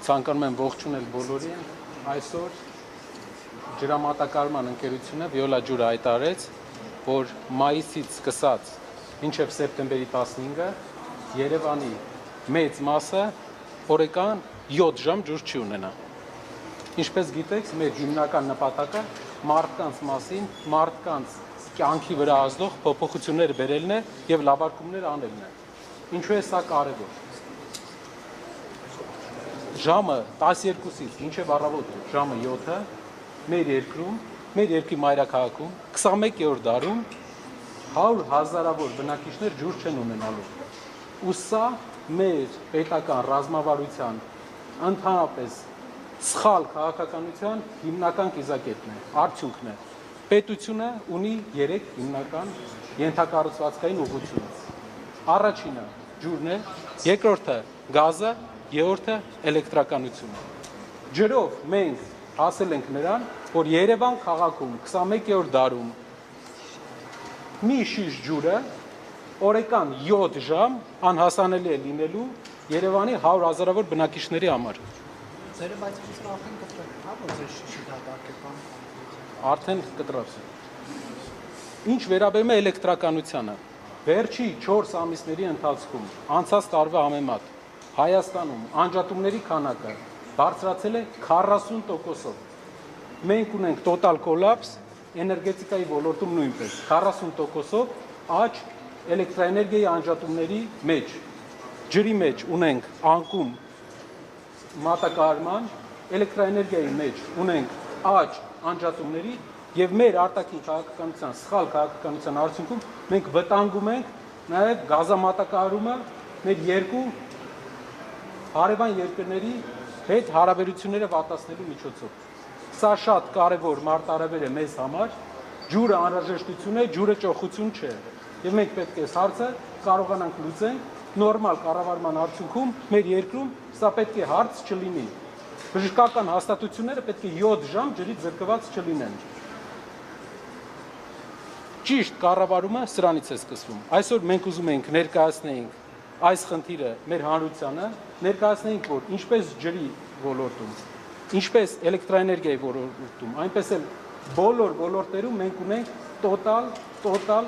Ցանկանում եմ ողջունել բոլորին, այսօր ջրամատակարարման ընկերությունը Վիոլա ջուրը հայտարարեց, որ մայիսից սկսած մինչև սեպտեմբերի 15-ը Երևանի մեծ մասը օրական 7 ժամ ջուր չի ունենա։ Ինչպես գիտեք, մեր հիմնական նպատակը մարդկանց մասին, մարդկանց կյանքի վրա ազդող փոփոխություններ բերելն է եւ լավարկումներ անելն է։ Ինչու է սա կարևոր։ Ժամը 12-ից մինչև առավոտ ժամը 7-ը մեր երկրում, մեր երկրի մայրաքաղաքում 21-րդ դարում 100,000-ավոր բնակիչներ ջուր չեն ունենալու։ Ու սա մեր պետական ռազմավարության ընդհանրապես սխալ քաղաքականության հիմնական կիզակետն է, արդյունքն է։ Պետությունը ունի 3 հիմնական ենթակառուցվածքային ուղղություն։ Առաջինը ջուրն է, երկրորդը գազը, երրորդը էլեկտրականությունը։ Ջրով մենք հասել ենք նրան, որ Երևան քաղաքում 21-րդ դարում մի շիշ ջուրը օրական 7 ժամ անհասանելի է լինելու Երևանի 100,000-ավոր բնակիչների համար։ Ձերը բայց իսկ արդեն կտրել, հա, որ ձեր շիշի դատակ է բան։ Արդեն կտրած։ Ինչ վերաբերում է էլեկտրականությանը, վերջի 4 ամիսների ընթացքում անցած տարվա համեմատ Հայաստանում անջատումների քանակը բարձրացել է 40%-ով։ Մենք ունենք տոտալ կոլապս էներգետիկայի ոլորտում նույնպես 40%-ով աճ էլեկտրաէներգիայի անջատումների մեջ։ Ջրի մեջ ունենք անկում մատակարարման, էլեկտրաէներգիայի մեջ ունենք աճ անջատումների եւ մեր արտաքին քաղաքականության, սխալ քաղաքականության արդյունքում մենք վտանգում ենք նաեւ գազամատակարարումը մեր երկու հարևան երկրների հետ հարաբերությունները վատացնելու միջոցով։ Սա շատ կարևոր մարտահրավեր է մեզ համար, ջուրը անհրաժեշտություն է, ջուրը ճոխություն չէ։ Եվ մենք պետք է հարցը կարողանանք լուծել նորմալ կառավարման արդյունքում մեր երկրում սա պետք է հարց չլինի։ Բժշկական հաստատությունները պետք է 7 ժամ ջրից զրկված չլինեն։ Ճիշտ կառավարումը սրանից է սկսվում։ Այսօր մենք ուզում ենք ներկայացնենք այս խնդիրը մեր հանրությանը, ներկայացնենք, որ ինչպես ջրի ոլորտում, ինչպես էլեկտրաէներգիայի ոլորտում, այնպես էլ բոլոր ոլորտերում մենք ունենք տոտալ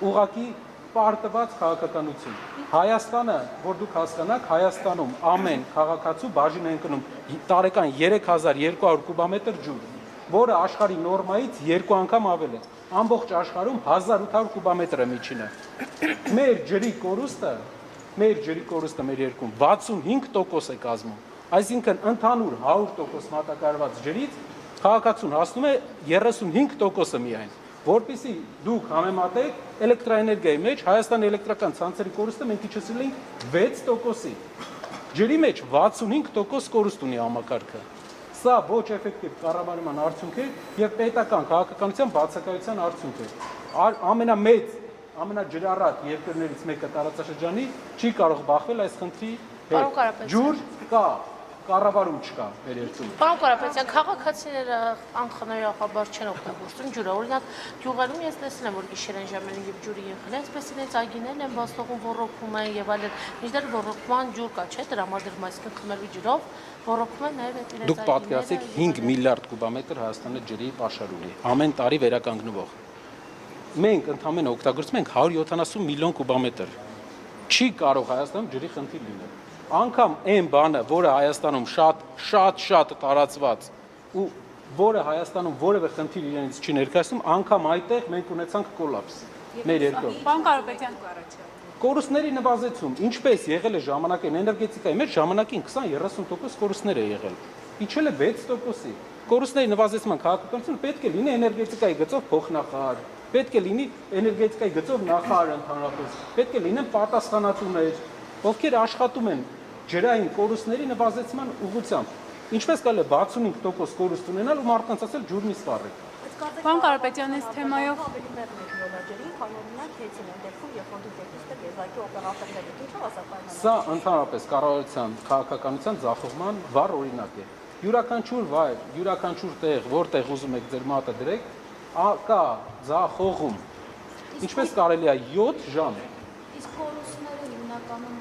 ուղղակի պարտված քաղաքականություն։ Հայաստանը, որ դուք հասկանաք, Հայաստանում ամեն քաղաքացու բաժին է ընկնում տարեկան 3200 կուբամետր ջուր, որը աշխարհի նորմայից 2 անգամ ավել է։ Ամբողջ աշխարհում 1800 կուբամետր է միջինը։ Մեր ջրի կորուստը մեր երկրում 65% է կազմում։ Այսինքն ընդհանուր 100% մատակարարված ջրից քաղաքացուն հասնում է 35%-ը միայն։ Որպեսզի դուք համեմատեք էլեկտրաէներգիայի մեջ Հայաստանի էլեկտրական ցանցերի կորուստը մենք իջեցրել ենք 6%-ի։ Ջրի մեջ 65% կորուստ ունի համակարգը։ Սա ոչ էֆեկտիվ կառավարման արդյունք է եւ պետական քաղաքականության բացակայության արդյունք է։ Ամենամեծ, ամենաջրառատ երկրներից մեկը տարածաշրջանի չի կարող բախվել այս խնդրի հետ։ Ջուր կա, կառավարում չկա մեր երկրում։ Պարոն Կարապետյան, քաղաքացիները անխնայողաբար չեն օգտագործում ջուրը։ Օրինակ, գյուղերում ես տեսել եմ, որ գիշերային ժամերին եւ ջուրը եղել է, այսպես իրենց այգիներն են բաստողում, ոռոգում են եւ այլն։ Մինչդեռ ոռոգման ջուր կա, չէ՞, տրամադրվում, այսինքն խմելու ջրով ոռոգում են նաեւ այդ իրենց այգիները։ Դուք պատկերացրեք 5 միլիարդ կուբամետր Հայաստանը ջրի պաշար ունի, ամեն տարի վերականգնվող։ Մենք ընդհանրապես օգտագործում ենք 170 միլիոն կուբամետր։ Չի կարող Հայաստանում ջրի խնդիր լինել։ Անկամ այն բանը, որը Հայաստանում շատ տարածված ու որը Հայաստանում որևէ խնդիր իրենից չի ներկայացնում, անկամ այդտեղ մենք ունեցանք կոլապս մեր երկրում։ Պարոն Կարապետյան, Կորուստների նվազեցում, ինչպես եղել է ժամանակին էներգետիկայի մեջ, ժամանակին 20-30% կորուստներ է եղել։ Իջել է 6%-ի։ կորուստների նվազեցման քաղաքականությունը պետք է լինի էներգետիկայի գծով փոխնախարար, պետք է լինի էներգետիկայի գծով նախարար ընդհանրապես, պետք է լինեն պատասխանատուներ, ովքեր աշխատում են ջրային կորուստների նվազեցման ուղղությամբ։ Ինչպես կարելի է 65% կորուստ ունենալ ու մարդկանց ասել ջուր մի սպառեք։ Պարոն Կարապետյան, այս թեմայով ավելի մեղմ եք նորաջերի, քան օրինակ քեցին են դեպքում, երբ որ դու տեքստը եզակի օպերատորները ինչով ասապայմաններ։ Սա ընդհանրապես կառավարության քաղաքականության ձախողման վառ օրինակ է։ Յուրաքանչյուր վայր, յուրաքանչյուր տեղ, որտեղ ուզում եք ձեր մատը դրեք, կա ձախողում։ Ինչպես կարելի է 7 ժամ։ Իսկ կորուստները հիմնականում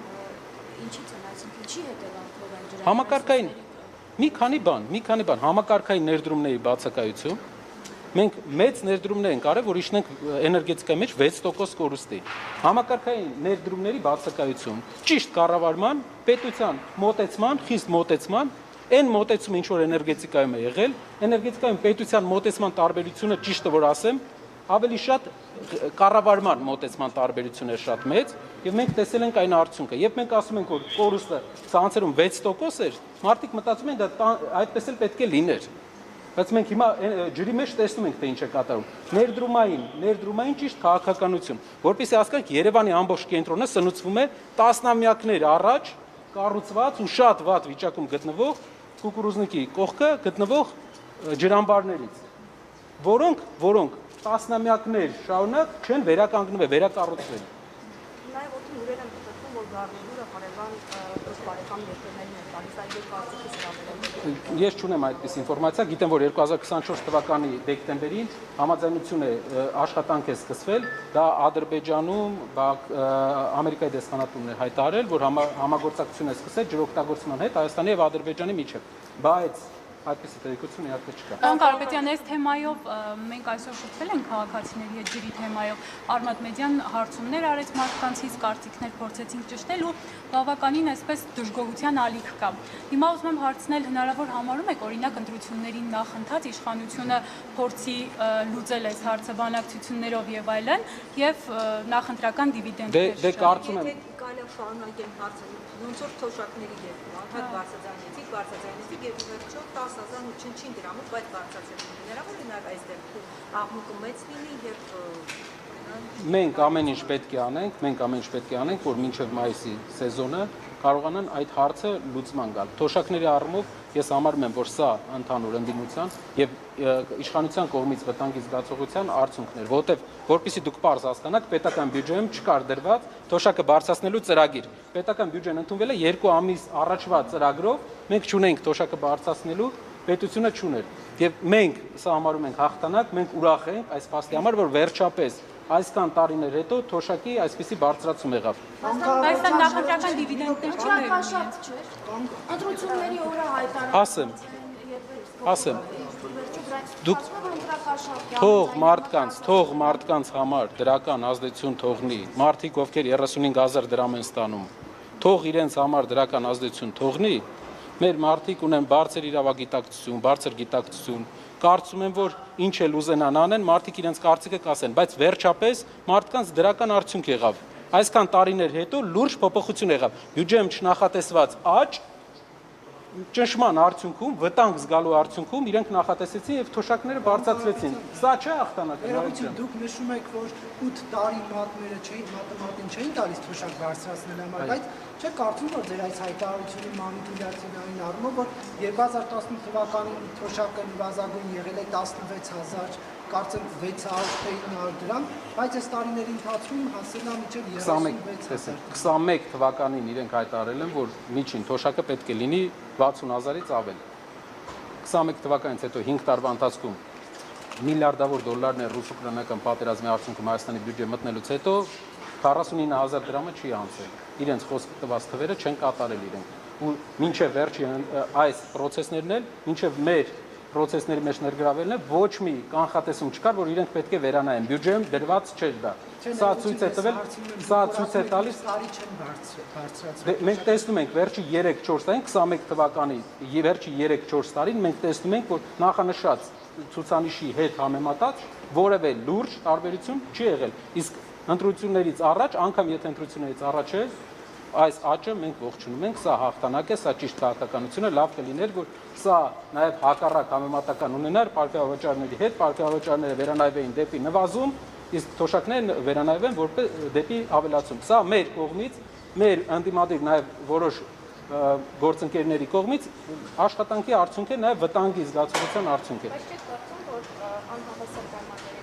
ինչի՞ց են, այսինքն ինչի հետևանքով են ջրային։ Համակարգային մի քանի բան, համակարգային ներդրումների բացակայություն։ Մենք մեծ ներդրումներ ենք արել, որ իջնենք էներգետիկայի մեջ 6% կորուստի։ Համակարգային ներդրումների բացակայություն, ճիշտ կառավարման, պետության մոտեցման, խիստ մոտեցման, այն մոտեցումը, ինչ որ էներգետիկայում է եղել, էներգետիկայում պետության մոտեցման տարբերությունը ճիշտը որ ասեմ, ավելի շատ կառավարման մոտեցման տարբերությունը շատ մեծ, եւ մենք տեսել ենք այն արդյունքը։ Երբ մենք ասում ենք, որ կորուստը ցանցերում 6% էր, մարդիկ մտածում են դա այդպես էլ պետք է լիներ։ Բայց մենք հիմա ջրի մեջ տեսնում ենք, թե ինչ է կատարում։ Ներդրումային ճիշտ քաղաքականություն, որպեսզի հասկանանք Երևանի ամբողջ կենտրոնը սնուցվում է տասնամյակներ առաջ կառուցված ու շատ վատ վիճակում գտնվող կուկուրուզնիկի կողքը գտնվող ջրամբարներից, որոնք տասնամյակներ շարունակ չեն վերականգնվել, վերակառուցվել։ Նաև ոտի ուրել եմ մտածում, որ Գառնուղը հարևան բարեկամ երկրներին են տալիս, այլ կարծիքս հրավերում։ Ես չունեմ այդպես ինֆորմացիա, գիտեմ, որ 2024 թվականի դեկտեմբերին համաձայնություն է աշխատանք է սկսվել, դա Ադրբեջանում Ամերիկայի դեսպանատունն է հայտարարել, որ համագործակցություն է սկսել ջրօգտագործման հետ Հայաստանի եւ Ադրբեջանի միջև, բայց այդպես տեղեկություն իհարկե չկա։ Պարոն Կարապետյան, այս թեմայով մենք այսօր շփվել ենք քաղաքացիների հետ ջրի թեմայով, Արմատ մեդիան հարցումներ արեց մարդկանցից, կարծիքներ փորձեցինք ճշտել ու բավականին այսպես դժգոհության ալիք կա։ Հիմա ուզում եմ հարցնել, հնարավոր համարում եք օրինակ ընտրությունների նախընթաց իշխանությունը փորձի լուծել այս հարցը բանակցություններով եւ այլն եւ նախընտրական դիվիդենդներ։ Դե կարծում եմ Կարելի է շարունակել հարցը, ոնց որ թոշակների երկու, անդադ բարձրացանեցիք եւ վերջո 10,000 ու չնչին դրամով, բայց բարձրացեցին։ Հնարավոր է նաև այս դեպքում աղմուկը մեծ լինի եւ մենք ամեն ինչ պետք է անենք, որ մինչև մայիսի սեզոնը կարողանան այդ հարցը լուծման գալ։ Թոշակների առումով ես համարում եմ, որ սա ընդհանուր ընդդիմության եւ իշխանության կողմից վտանգի զգացողության արդյունքն էր, որովհետեւ որpիսի դուք պարզ հասկանաք, պետական բյուջեում չկար դրված թոշակը բարձրացնելու ծրագիր։ Պետական բյուջեն ընդունվել է 2 ամիս առաջվա ծրագրով, մենք չունենք թոշակը բարձրացնելու, պետությունը չուներ։ Եվ մենք սա համարում ենք հաղթանակ, մենք ուրախ ենք այս փաստի համար, որ վերջապես այսքան տարիներ հետո թոշակի այսպիսի բարձրացում եղավ։ Բայց դա նախընտրական դիվիդենդներ չեն։ Կաշատ չէր։ Ընտրությունների օրը հայտարարել։ Ասեմ։ Դուք թող մարդկանց համար դրական ազդեցություն թողնի, մարդիկ ովքեր 35,000 դրամ են ստանում, թող իրենց համար դրական ազդեցություն թողնի, մեր մարդիկ ունեն բարձր իրավագիտակցություն, բարձր գիտակցություն, կարծում եմ, որ ինչ էլ ուզենան անեն, մարդիկ իրենց կարծիքը կասեն, բայց վերջապես մարդկանց դրական արդյունք եղավ։ Այսքան տարիներ հետո լուրջ փոփոխություն եղավ։ Բյուջեում չնախատեսված աճ ճնշման արդյունքում, վտանգ զգալու արդյունքում իրենք նախատեսեցին եւ թոշակները բարձրացրեցին։ Սա չէ հաղթանակը։ Դուք նշում եք, որ 8 տարի մատին չէին տալիս թոշակ բարձրացնել համար, բայց չէ կարծում որ ձեր այս հայտարարությունի մանիպուլյացիային առումով, որ 2018 թվականին թոշակը նվազագույն եղել է 16,000, կարծեմ 600 թե 900 դրամ, բայց այս տարիների ընթացքում հասել է մինչև 36,000։ 21 թվականին իրենք հայտարարել են, որ միջին թոշակը պետք է լինի 60,000-ից ավել։ 21 թվականից հետո 5 տարվա ընթացքում միլիարդավոր դոլարներ ռուս-ուկրաինական պատերազմի արդյունքում Հայաստանի բյուջե մտնելուց հետո 49,000 դրամը չի անցել։ Իրենց խոսք տված թվերը չեն կատարել իրենք։ Ու մինչև վերջի այս process-ներն էլ, մինչև մեր process-ների մեջ ներգրավելն է, ոչ մի կանխատեսում չկար, որ իրենք պետք է վերանայեն։ Բյուջեում դրված չէր դա։ Սա ցույց է տվել, սա ցույց է տալիս տարի չեն բարձրացրել։ Մենք տեսնում ենք վերջի 3-4 տարին 21 թվականի վերջի 3-4 տարին մենք տեսնում ենք, որ նախանշած ցուցանիշի հետ համեմատած որևէ լուրջ տարբերություն չի եղել։ Իսկ ընտրություններից առաջ, անգամ եթե ընտրություններից առաջ է, այս աճը մենք ողջունում ենք, սա հաղթանակ է, սա ճիշտ քաղաքականություն է, լավ կլիներ, որ սա նաև հակառակ համեմատական ունենար պարբերավճարների հետ, պարբերավճարները վերանայվեին դեպի նվազում, իսկ թոշակներն վերանայվեն որպես դեպի ավելացում։ Սա մեր կողմից, մեր ընդդիմադիր նաև որոշ գործընկերների կողմից աշխատանքի արդյունք է, նաև վտանգի զգացողության արդյունք է։ Բայց չեք կարծում, որ անհավասար պայմանների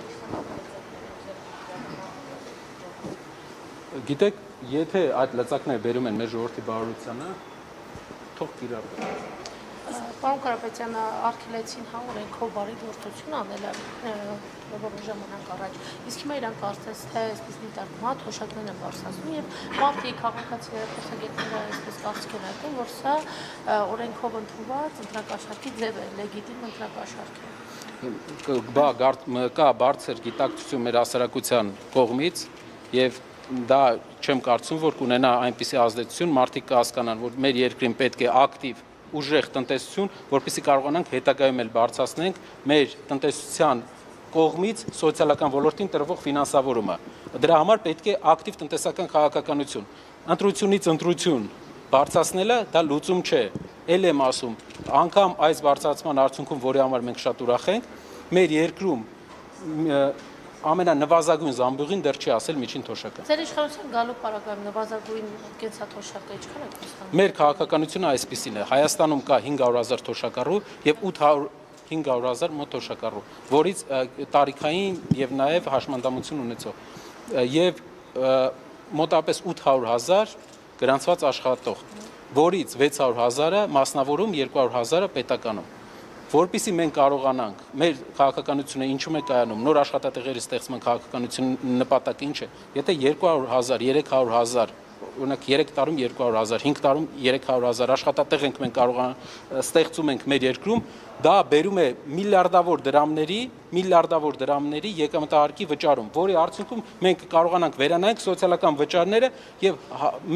Գիտեք, եթե այդ լծակները բերում են մեր ժողովրդի բարօրությանը, թող կիրառ գա։ Պարոն Կարապետյանը արգելեցին օրենքով բարի գործություն անել որոշ ժամանակ առաջ։ Իսկ հիմա իրանք կարծես թե այսպես դիտարկումա թոշակներն են բարձրացնում եւ մարդիկ քաղաքացիները փոխագետները այսպես կարծիք են հայտնում, որ սա օրենքով ընդունված ընտրակաշարքի ձև է, լեգիտիմ ընտրակաշարք է։ Կա բարձր գիտակցություն մեր հասարակության կողմից եւ դա չեմ կարծում, որ կունենա այնպիսի ազդեցություն, մարդիկ կհասկանան, որ մեր երկրին պետք է ակտիվ ուժեղ տնտեսություն, որպեսզի կարողանանք հետագայում էլ բարձրացնենք մեր տնտեսության կողմից սոցիալական ոլորտին տրվող ֆինանսավորումը։ Դրա համար պետք է ակտիվ տնտեսական քաղաքականություն։ Ընտրությունից ընտրություն բարձրացնելը դա լուծում չէ։ Էլ եմ ասում, անգամ այս բարձրացման արդյունքում, որի համար մենք շատ ուրախ ենք, մեր երկրում ամենանվազագույն զամբյուղին դեռ չի ասել միջին թոշակը։ Ձեր իշխանության գալու պարագայում նվազագույն կենսաթոշակը ինչքան է կոստանում։ Մեր քաղաքականությունը այսպիսին է։ Հայաստանում կա 500,000 թոշակառու եւ 500,000 մոտ թոշակառու, որից տարիքային եւ նաեւ հաշմանդամություն ունեցող եւ մոտապես 800,000 գրանցված աշխատող, որից 600,000-ը մասնավորում, 200,000-ը պետականում։ Որպեսզի մենք կարողանանք մեր քաղաքականությունը ինչու է կայանում, նոր աշխատատեղերի ստեղծման քաղաքականություն նպատակը ինչ է։ Եթե 200,000, 300,000, օրինակ 3 տարում 200,000, 5 տարում 300,000 աշխատատեղ ենք մենք ստեղծում ենք մեր երկրում, դա բերում է միլիարդավոր դրամների եկամտահարկի վճարում, որի արդյունքում մենք կարողանանք վերանայենք սոցիալական վճարները եւ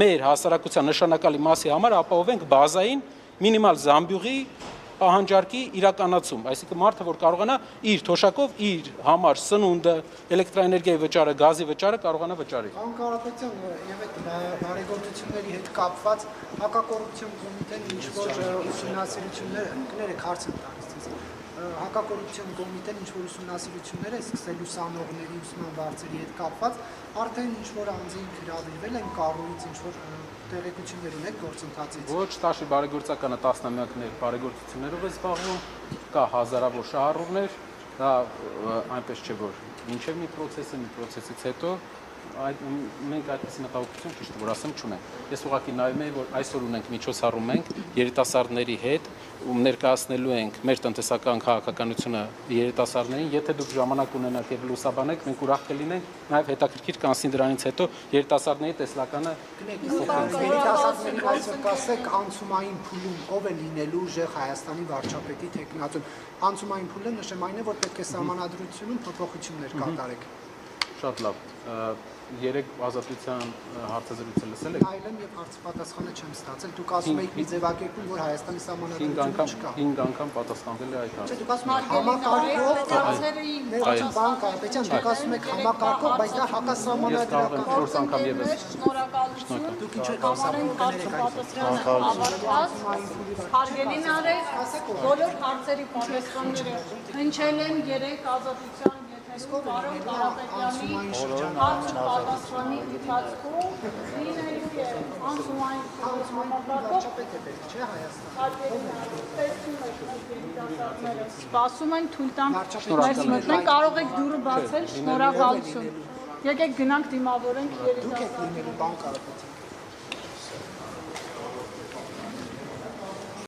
մեր հասարակության նշանակալի մասի համար ապահովենք բազային մինիմալ զամբյուղի պահանջարկի իրականացում, այսինքն մարդը որ կարողանա իր թոշակով իր համար սնունդը, էլեկտրաէներգիայի վճարը, գազի վճարը կարողանա վճարել։ Պարոն Կարապետյան, եւ այդ բարեգործությունների հետ կապված հակակոռուպցիոն կոմիտեն ինչ-որ ուսումնասիրություններ եք հարց են տալիս ձեզ։ Հակակոռուպցիոն կոմիտեն ինչ-որ ուսումնասիրություններ է սկսել ուսանողների ուսման վարձերի հետ կապված, արդեն ինչ-որ անձինք հրավիրվել են կառույց, ինչ-որ տեղեկություններ ունեք գործընթացից։ Ոչ տաշի բարեգործականը տասնամյակներ բարեգործություններով է զբաղվում, կա հազարավոր շահառուներ, դա այնպես չէ որ մինչև մի պրոցեսից հետո մենք այդպիսի մտահոգություն ճիշտ որ ասեմ չունենք։ Ես ուղղակի նայում եմ որ այսօր ունենք միջոցառում ենք երիտասարդների հետ ու ներկայացնելու ենք մեր տնտեսական քաղաքականությունը երիտասարդներին, եթե դուք ժամանակ ունենաք եւ լուսաբանեք, մենք ուրախ կլինենք նաեւ հետաքրքիր կանցնի դրանից հետո երիտասարդների տեսլականը երիտասարդների այսօր կասեք անցումային փուլում ով է լինելու ուժեղ Հայաստանի վարչապետի թեկնածուն։ Անցումային փուլը նշեմ այն է որ պետք է սահմանադրությունում փոփոխություններ կատարեք։ Շատ լավ։ Երեք ազատության հարցազրույցը լսել եք։ Այլն եւ հարցպատասխանը չեմ ստացել։ Դուք ասում եք մի ձևակերպում, որ Հայաստանի սահմանադրությունը չկա։ 5 անգամ պատասխանվել է այդ հարցը։ Դուք ասում եք համակարգով, բան Կարապետյան, դուք ասում եք համակարգով, բայց դա հակասահմանադրական։ 4 անգամ եւս։ Շնորհակալություն։ Դուք ինչ եք ասում։ Հարգելի Նարեկ, բոլոր հարցերի պատասխանները հնչել են 3 ազատության եթերում Պարոն Կարապետյանի հարց ու պատասխանի ընթացքում լինելու է անցումային վարչապետ է պետք, չէ Հայաստան։ Սպասում են թույլ տանք ներս մտնեն, կարող եք դուռը բացել, շնորհակալություն։ Եկեք գնանք դիմավորենք Դուք եք երիտասարդներին։ լինելու բան Կարապետյան։